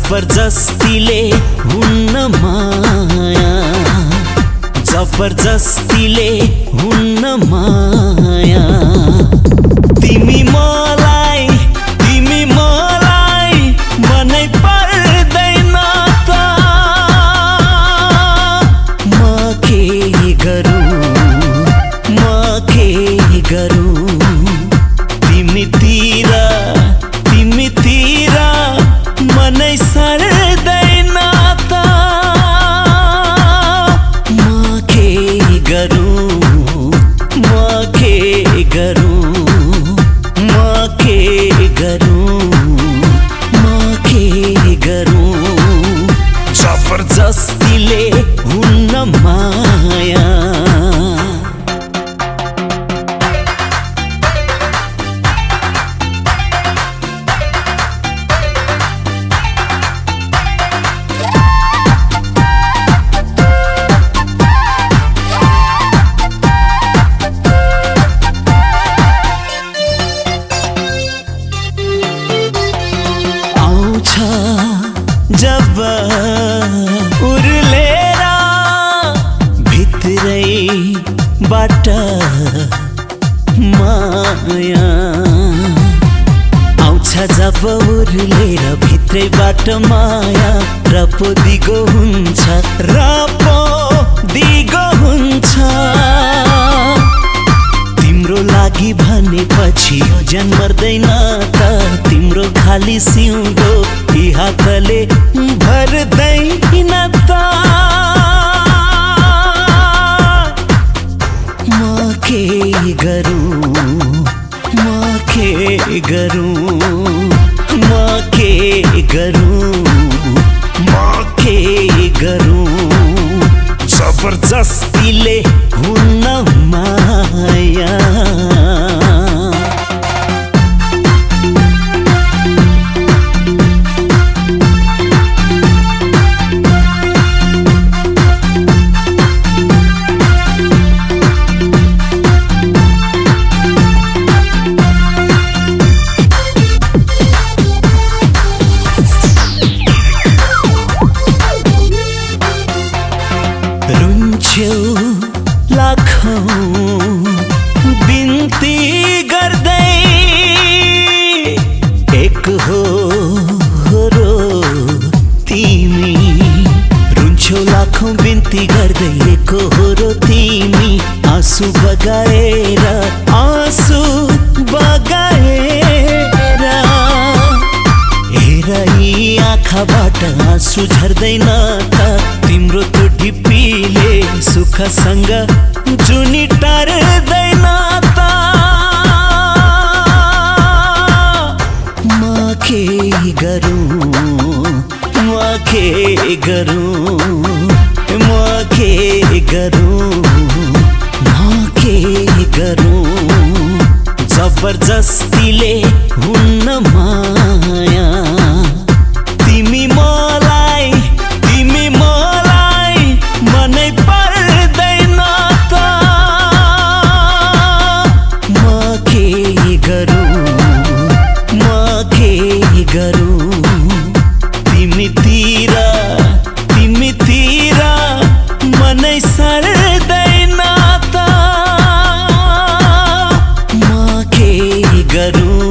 जबरजस्तीले हुन्न माया, जबरजस्तीले हुन्न माया। तिमी मलाई मनै पर्दैन त म के गरौँ, म के गरौँ। तिमीतिर मनै सर्दैन त म के गरौँ, म के गरौँ, म के गरौँ, म के गरौँ। जबरजस्तीले हुन्न माया। जब उर्लेर भित्रैबाट माया आउँछ, जब उर्लेर भित्रैबाट माया। र पो दिगो हुन्छ, र पो दिगो हुन्छ। तिम्रो लागि भनेपछि यो ज्यान मर्दैन त, तिम्रो खाली सिउँदो यी हातले भर्दैन त। म के गरौँ, म के गरौँ, म के गरौँ, म के गरौँ। जबरजस्तीले हुन्न माया। रुन्छौ लाखौं बिन्ती गर्दै, एक हो रो तिमी। रुन्छौ लाखौं बिन्ती गर्दै, एक हो रो तिमी। आँसु बगाएर, आँसु बगाएर हेर यी आँखाबाट आँसु झर्दैन त। तिम्रो त्यो ढिप्पीले सुखसँग जुनी टार्दैन त। म के गरौँ, म के गरौँ, म के गरौँ, म के गरौँ। जबरजस्तीले हुन्न माया। तिमी मलाई मनै पर्दैन त म के गरौँ, म के गरौँ। तिमीतिर मनै सर्दैन त म के गरौँ,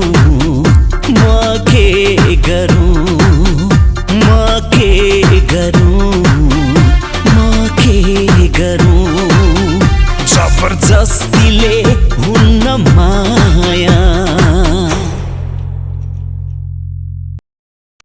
म के गरौँ, म के गरौँ, म के गरौँ। जबरजस्तीले हुन्न माया।